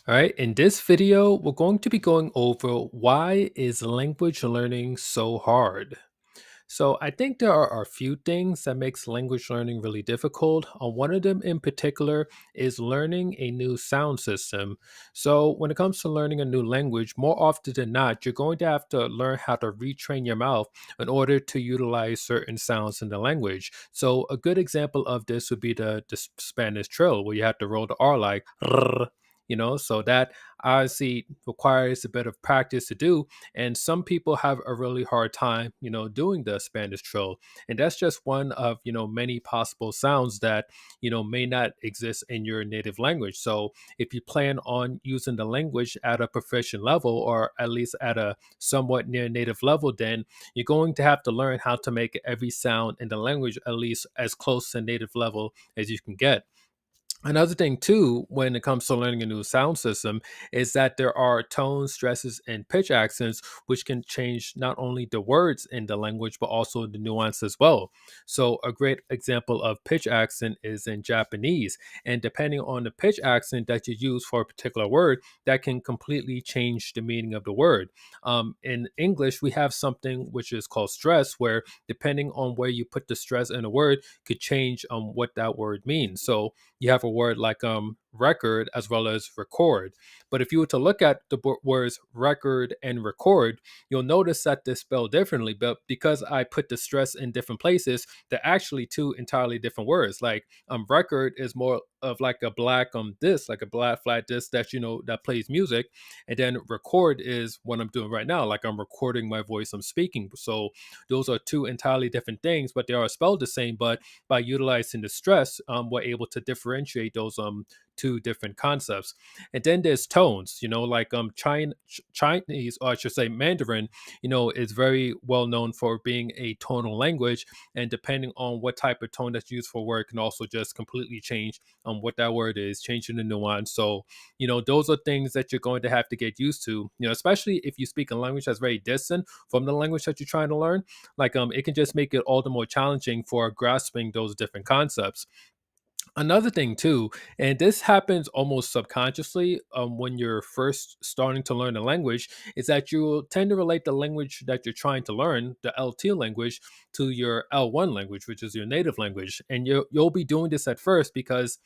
All right, in this video, we're going to be going over why is language learning so hard. So I think there are a few things that makes language learning really difficult. One of them in particular is learning a new sound system. So when it comes to learning a new language, more often than not, you're going to have to learn how to retrain your mouth in order to utilize certain sounds in the language. So a good example of this would be the Spanish trill, where you have to roll the R like "rrr," so that obviously requires a bit of practice to do, and some people have a really hard time doing the Spanish trill, and that's just one of many possible sounds that may not exist in your native language. So if you plan on using the language at a proficient level, or at least at a somewhat near native level, then you're going to have to learn how to make every sound in the language at least as close to native level as you can get. Another thing too, when it comes to learning a new sound system, is that there are tones, stresses, and pitch accents, which can change not only the words in the language, but also the nuance as well. So a great example of pitch accent is in Japanese. And depending on the pitch accent that you use for a particular word, that can completely change the meaning of the word. In English, we have something which is called stress, where depending on where you put the stress in a word could change what that word means. So you have a word like record as well as record. But if you were to look at the words record and record, you'll notice that they're spelled differently. But because I put the stress in different places, they're actually two entirely different words. Like record is more of like a black disc, like a black flat disc that that plays music, and then record is what I'm doing right now, like I'm recording my voice, I'm speaking. So those are two entirely different things, but they are spelled the same. But by utilizing the stress, we're able to differentiate those two different concepts. And then there's tones, like Chinese, or I should say Mandarin, is very well known for being a tonal language. And depending on what type of tone that's used for word can also just completely change what that word is, changing the nuance. So, those are things that you're going to have to get used to, especially if you speak a language that's very distant from the language that you're trying to learn. Like it can just make it all the more challenging for grasping those different concepts. Another thing too, and this happens almost subconsciously when you're first starting to learn a language, is that you will tend to relate the language that you're trying to learn, the LT language, to your L1 language, which is your native language. And you'll be doing this at first because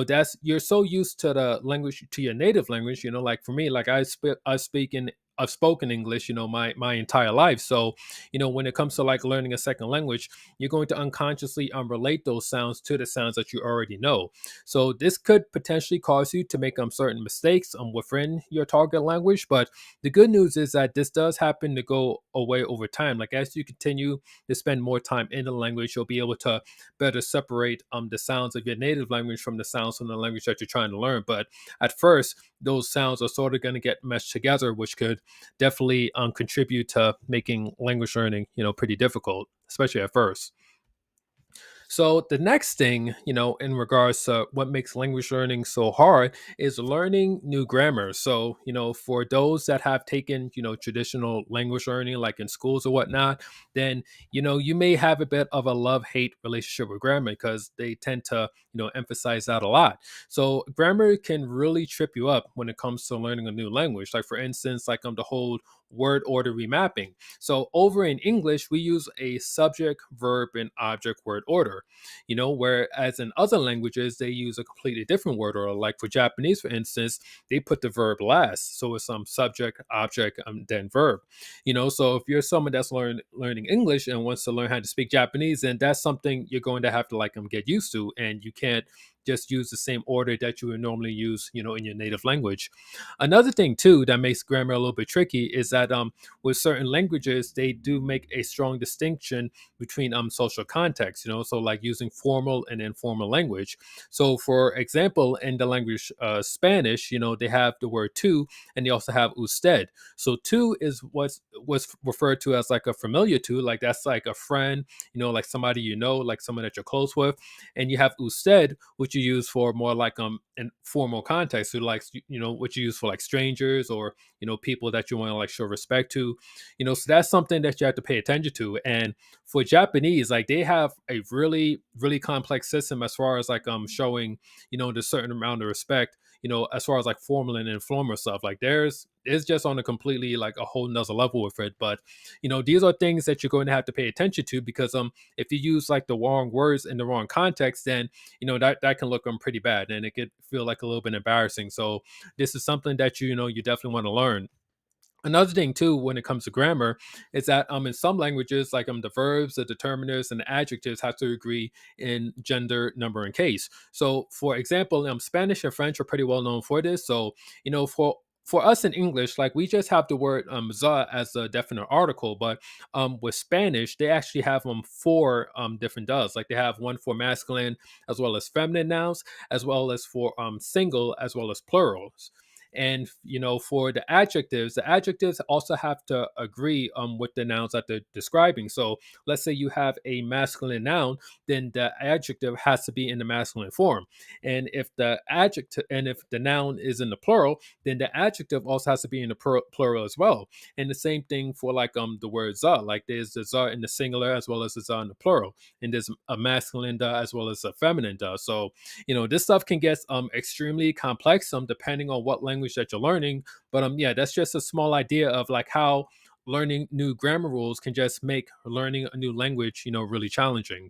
that's you're so used to the language, to your native language. Like for me, like I've spoken English, my entire life. So, when it comes to like learning a second language, you're going to unconsciously relate those sounds to the sounds that you already know. So this could potentially cause you to make certain mistakes within your target language. But the good news is that this does happen to go away over time. Like as you continue to spend more time in the language, you'll be able to better separate the sounds of your native language from the sounds from the language that you're trying to learn. But at first, those sounds are sort of going to get meshed together, which could definitely contribute to making language learning, pretty difficult, especially at first. So the next thing, in regards to what makes language learning so hard is learning new grammar. So, for those that have taken, traditional language learning like in schools or whatnot, then, you may have a bit of a love-hate relationship with grammar because they tend to, emphasize that a lot. So grammar can really trip you up when it comes to learning a new language. Like for instance, like the whole word order remapping. So over in English, we use a subject, verb, and object word order, whereas in other languages, they use a completely different word order. Like for Japanese, for instance, they put the verb last. So it's some subject, object, then verb. So if you're someone that's learning English and wants to learn how to speak Japanese, then that's something you're going to have to like get used to. And you can't just use the same order that you would normally use, in your native language. Another thing too that makes grammar a little bit tricky is that with certain languages they do make a strong distinction between social context. So like using formal and informal language. So for example, in the language Spanish, they have the word to, and they also have usted. So to is what's referred to as like a familiar to, like that's like a friend, like somebody like someone that you're close with. And you have usted, which you use for more like in formal context, so like what you use for like strangers, or people that you want to like show respect to. So that's something that you have to pay attention to. And for Japanese, like they have a really really complex system as far as like showing the certain amount of respect as far as like formal and informal stuff. Like there's it's just on a completely like a whole nother level with it. But these are things that you're going to have to pay attention to, because if you use like the wrong words in the wrong context, then that can look pretty bad, and it could feel like a little bit embarrassing. So this is something that you definitely want to learn. Another thing too, when it comes to grammar, is that in some languages, like the verbs, the determiners, and the adjectives have to agree in gender, number, and case. So, for example, Spanish and French are pretty well known for this. So, for us in English, like we just have the word "the" as a definite article, but with Spanish, they actually have four different "does." Like they have one for masculine as well as feminine nouns, as well as for single as well as plurals. And for the adjectives also have to agree with the nouns that they're describing. So let's say you have a masculine noun, then the adjective has to be in the masculine form. And if the noun is in the plural, then the adjective also has to be in the plural as well. And the same thing for like the word "the." Like there's the "the" in the singular as well as the "the" in the plural, and there's a masculine "the" as well as a feminine "the." So this stuff can get extremely complex depending on what language that you're learning. But yeah, that's just a small idea of like how learning new grammar rules can just make learning a new language really challenging.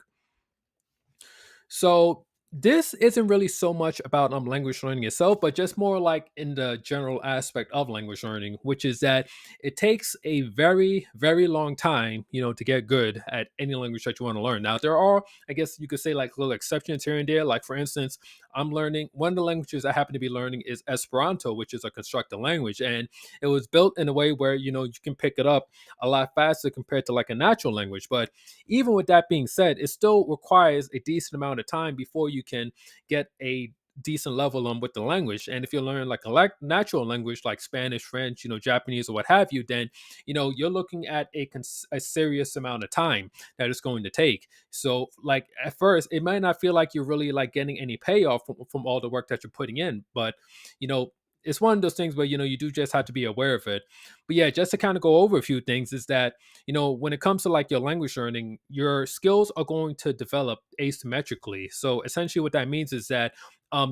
So this isn't really so much about language learning itself, but just more like in the general aspect of language learning, which is that it takes a very, very long time, to get good at any language that you want to learn. Now there are, I guess you could say, like little exceptions here and there. Like for instance, I'm learning one of the languages I happen to be learning is Esperanto, which is a constructed language, and it was built in a way where you can pick it up a lot faster compared to like a natural language. But even with that being said, it still requires a decent amount of time before you can get a decent level on with the language. And if you learn like a natural language like Spanish, French, Japanese, or what have you, then you're looking at a serious amount of time that it's going to take. So like at first, it might not feel like you're really like getting any payoff from all the work that you're putting in, but you know it's one of those things where you do just have to be aware of it. But yeah, just to kind of go over a few things is that when it comes to like your language learning, your skills are going to develop asymmetrically. So essentially, what that means is that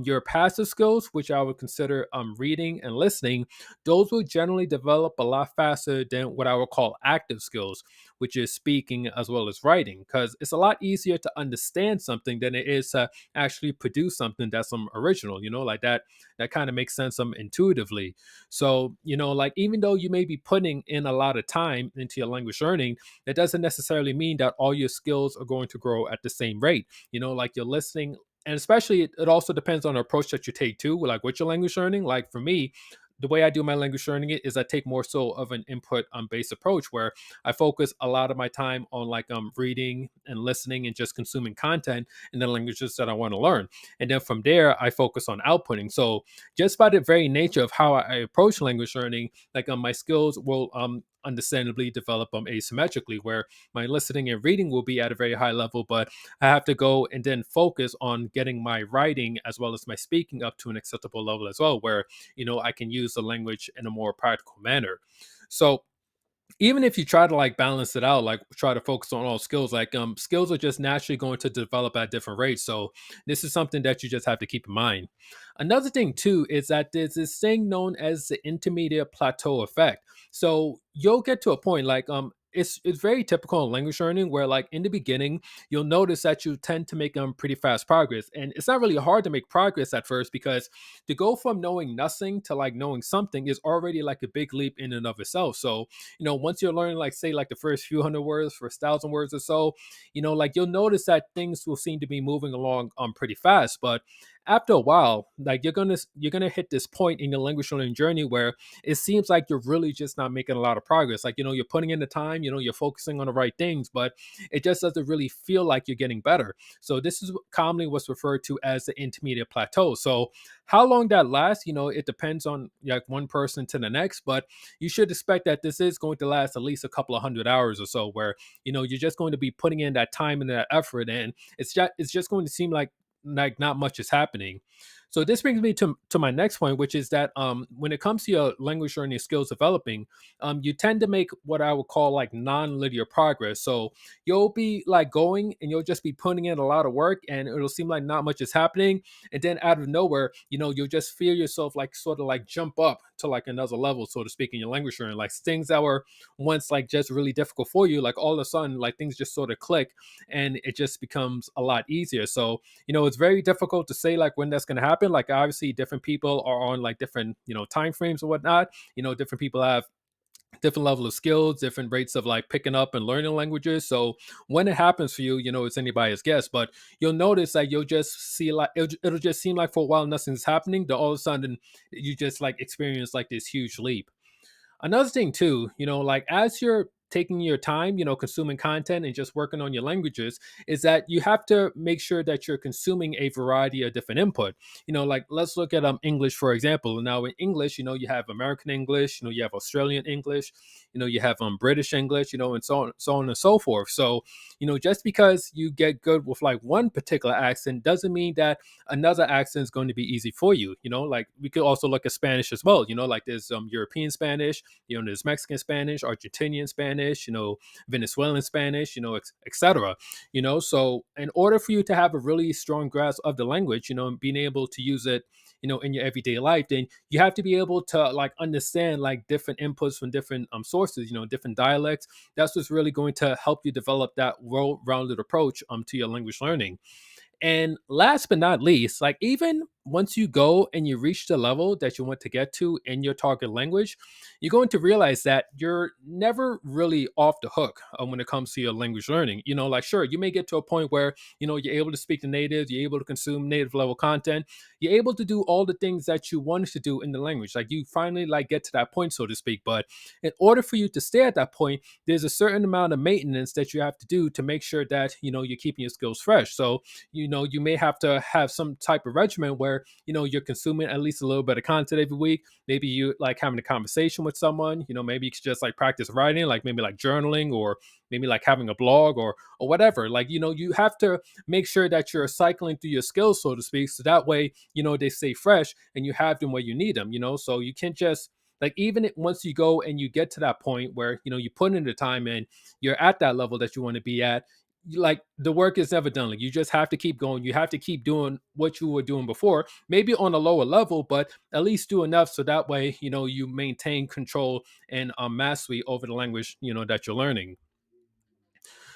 your passive skills, which I would consider reading and listening, those will generally develop a lot faster than what I would call active skills, which is speaking as well as writing, because it's a lot easier to understand something than it is to actually produce something that's original. Like that kind of makes sense intuitively. So, like even though you may be putting in a lot of time into your language learning, that doesn't necessarily mean that all your skills are going to grow at the same rate. Like you're listening, and especially it also depends on the approach that you take too, like with your language learning. Like for me, the way I do my language learning is I take more so of an input based approach where I focus a lot of my time on like reading and listening and just consuming content in the languages that I want to learn. And then from there I focus on outputting. So just by the very nature of how I approach language learning, like my skills will understandably develop asymmetrically, where my listening and reading will be at a very high level, but I have to go and then focus on getting my writing as well as my speaking up to an acceptable level as well, where I can use the language in a more practical manner. So even if you try to like balance it out, like try to focus on all skills, like skills are just naturally going to develop at different rates. So this is something that you just have to keep in mind. Another thing too is that there's this thing known as the intermediate plateau effect. So you'll get to a point like it's very typical in language learning where like in the beginning you'll notice that you tend to make pretty fast progress, and it's not really hard to make progress at first, because to go from knowing nothing to like knowing something is already like a big leap in and of itself. So once you're learning, like say like the first few hundred words, first thousand words or so, like you'll notice that things will seem to be moving along pretty fast. But after a while, like you're gonna hit this point in your language learning journey where it seems like you're really just not making a lot of progress. Like you're putting in the time, you're focusing on the right things, but it just doesn't really feel like you're getting better. So this is commonly what's referred to as the intermediate plateau. So how long that lasts, it depends on like one person to the next, but you should expect that this is going to last at least a couple of hundred hours or so, where you're just going to be putting in that time and that effort, and it's just going to seem like not much is happening. So this brings me to my next point, which is that when it comes to your language learning skills developing, you tend to make what I would call like non-linear progress. So you'll be like going and you'll just be putting in a lot of work and it'll seem like not much is happening. And then out of nowhere, you'll just feel yourself like sort of like jump up to like another level, so to speak, in your language learning. Like things that were once like just really difficult for you, like all of a sudden, like things just sort of click and it just becomes a lot easier. So it's very difficult to say like when that's going to happen. Like obviously different people are on like different time frames or whatnot. Different people have different level of skills, different rates of like picking up and learning languages. So when it happens for you, it's anybody's guess, but you'll notice that you'll just see like it'll just seem like for a while nothing's happening, then all of a sudden you just like experience like this huge leap. Another thing too, like as you're taking your time, consuming content and just working on your languages, is that you have to make sure that you're consuming a variety of different input. Like let's look at English for example. Now in English, you have American English, you have Australian English, you have British English, and so on and so forth. So, just because you get good with like one particular accent doesn't mean that another accent is going to be easy for you. Like we could also look at Spanish as well. Like there's European Spanish, there's Mexican Spanish, Argentinian Spanish, Venezuelan Spanish, etc. So in order for you to have a really strong grasp of the language, and being able to use it, in your everyday life, then you have to be able to like understand like different inputs from different sources, different dialects. That's what's really going to help you develop that well-rounded approach to your language learning. And last but not least, like even once you go and you reach the level that you want to get to in your target language, you're going to realize that you're never really off the hook when it comes to your language learning. Like sure, you may get to a point where you're able to speak to natives, you're able to consume native level content, you're able to do all the things that you wanted to do in the language. Like you finally like get to that point, so to speak. But in order for you to stay at that point, there's a certain amount of maintenance that you have to do to make sure that you're keeping your skills fresh. So you may have to have some type of regimen where you're consuming at least a little bit of content every week. Maybe you like having a conversation with someone. Maybe you could just like practice writing, like maybe like journaling, or maybe like having a blog, or whatever. Like you have to make sure that you're cycling through your skills, so to speak, so that way they stay fresh and you have them where you need them. So you can't just like even once you go and you get to that point where you put in the time and you're at that level that you want to be at, like the work is never done. Like you just have to keep going. You have to keep doing what you were doing before, maybe on a lower level, but at least do enough so that way you maintain control and mastery over the language that you're learning.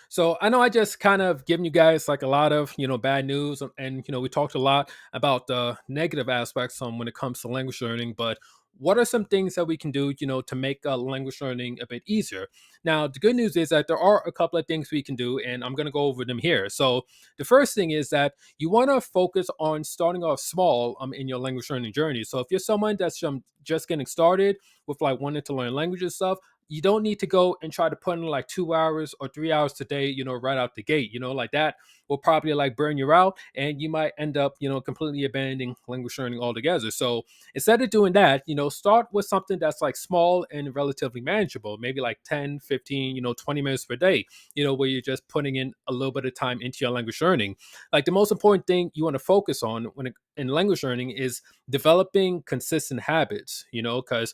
So I know I just kind of given you guys like a lot of bad news, and we talked a lot about the negative aspects when it comes to language learning. But what are some things that we can do to make language learning a bit easier? Now the good news is that there are a couple of things we can do, and I'm going to go over them here. So the first thing is that you want to focus on starting off small in your language learning journey. So if you're someone that's just getting started with like wanting to learn languages stuff, you don't need to go and try to put in like 2 hours or 3 hours today, right out the gate. Like that will probably like burn you out and you might end up, completely abandoning language learning altogether. So instead of doing that, start with something that's like small and relatively manageable, maybe like 10, 15, 20 minutes per day, where you're just putting in a little bit of time into your language learning. Like the most important thing you want to focus on in language learning is developing consistent habits, because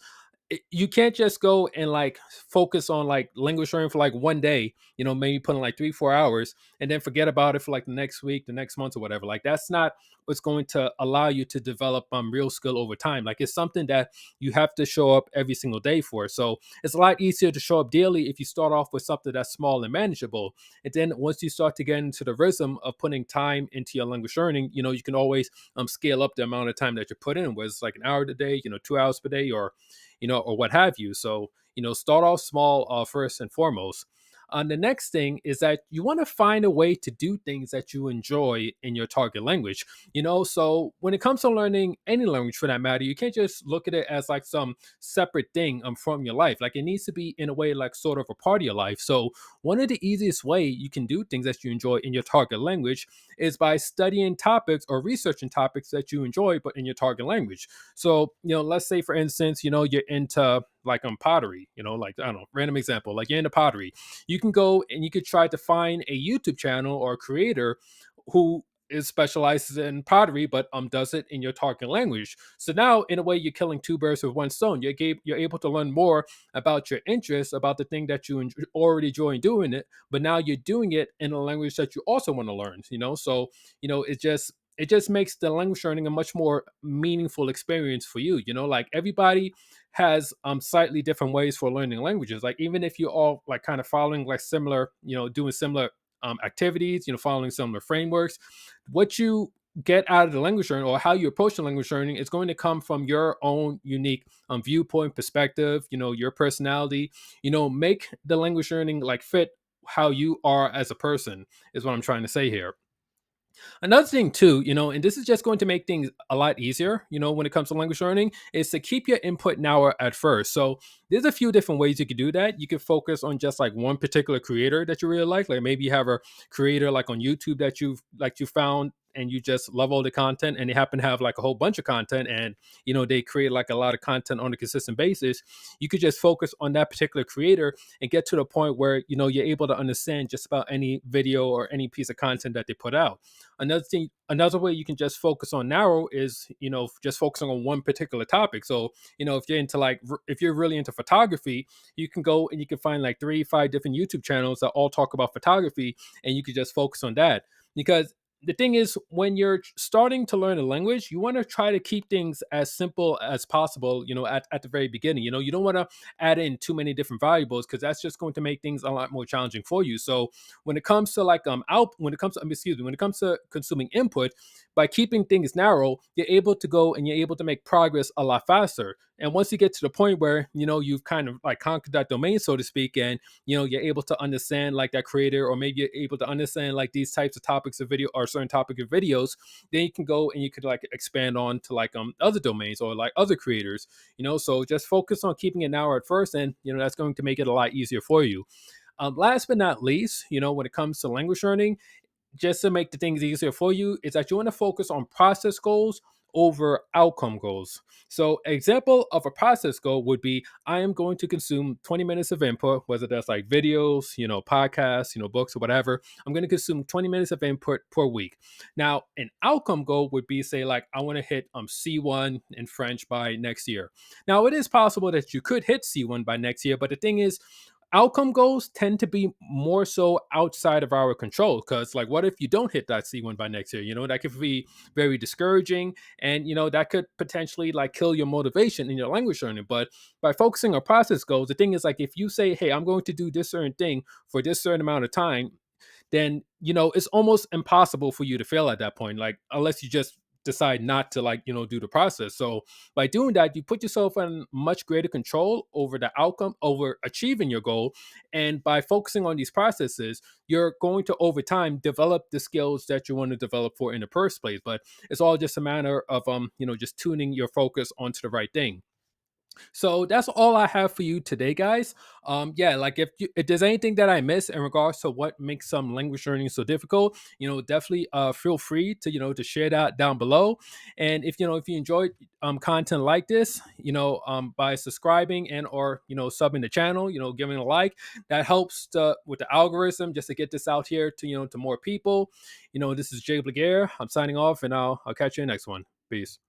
you can't just go and like focus on like language learning for like one day, maybe put in like 3 4 hours and then forget about it for like the next week, the next month or whatever. Like that's not what's going to allow you to develop real skill over time. Like it's something that you have to show up every single day for. So it's a lot easier to show up daily if you start off with something that's small and manageable. And then once you start to get into the rhythm of putting time into your language learning, you can always scale up the amount of time that you put in, whether it's like an hour a day, 2 hours per day, or what have you. So, start off small first and foremost. The next thing is that you want to find a way to do things that you enjoy in your target language. So when it comes to learning any language for that matter, you can't just look at it as like some separate thing from your life. Like it needs to be in a way like sort of a part of your life. So one of the easiest way you can do things that you enjoy in your target language is by studying topics or researching topics that you enjoy, but in your target language. So, let's say for instance, you're into like pottery, like I don't know, random example, like you're into pottery. You can go and you could try to find a YouTube channel or a creator who is specializes in pottery, but does it in your target language. So now, in a way, you're killing two birds with one stone. You're able to learn more about your interests, about the thing that you already enjoy doing it, but now you're doing it in a language that you also want to learn. So it just makes the language learning a much more meaningful experience for you. Like everybody has slightly different ways for learning languages. Like even if you're all like kind of following like similar, doing similar activities, following similar frameworks, what you get out of the language learning or how you approach the language learning is going to come from your own unique viewpoint, perspective, your personality. Make the language learning like fit how you are as a person is what I'm trying to say here. Another thing too, and this is just going to make things a lot easier, when it comes to language learning, is to keep your input narrow at first. So there's a few different ways you could do that. You could focus on just like one particular creator that you really like maybe you have a creator like on YouTube that you found and you just love all the content and they happen to have like a whole bunch of content and they create like a lot of content on a consistent basis. You could just focus on that particular creator and get to the point where you're able to understand just about any video or any piece of content that they put out. Another way you can just focus on narrow is just focusing on one particular topic. So if you're into if you're really into photography, you can go and you can find like 3 5 different YouTube channels that all talk about photography, and you could just focus on that. Because the thing is, when you're starting to learn a language, you want to try to keep things as simple as possible, at the very beginning. You don't want to add in too many different variables because that's just going to make things a lot more challenging for you. So when it comes to like out when it comes to excuse me when it comes to consuming input, by keeping things narrow, you're able to go and you're able to make progress a lot faster. And once you get to the point where you've kind of like conquered that domain, so to speak, and you're able to understand like that creator, or maybe you're able to understand like these types of topics of video or certain topic of videos, then you can go and you could like expand on to like other domains or like other creators. So just focus on keeping it narrow at first, and that's going to make it a lot easier for you. Last but not least, when it comes to language learning, just to make the things easier for you, is that you want to focus on process goals over outcome goals. So example of a process goal would be, I am going to consume 20 minutes of input, whether that's like videos, podcasts, books or whatever. I'm going to consume 20 minutes of input per week. Now an outcome goal would be, say, like I want to hit C1 in French by next year. Now it is possible that you could hit C1 by next year, but the thing is, outcome goals tend to be more so outside of our control, because like what if you don't hit that C1 by next year? That could be very discouraging, and that could potentially like kill your motivation in your language learning. But by focusing on process goals, the thing is, like if you say, hey, I'm going to do this certain thing for this certain amount of time, then it's almost impossible for you to fail at that point, like unless you just decide not to like do the process. So by doing that, you put yourself in much greater control over the outcome, over achieving your goal. And by focusing on these processes, you're going to over time develop the skills that you want to develop for in the first place. But it's all just a matter of just tuning your focus onto the right thing. So that's all I have for you today, guys. Yeah, like if there's anything that I miss in regards to what makes some language learning so difficult, definitely feel free to to share that down below. And if you enjoyed content like this, by subscribing and or subbing the channel, giving a like, that helps with the algorithm just to get this out here to to more people. This is Jay Laguerre. I'm signing off, and I'll catch you in the next one. Peace.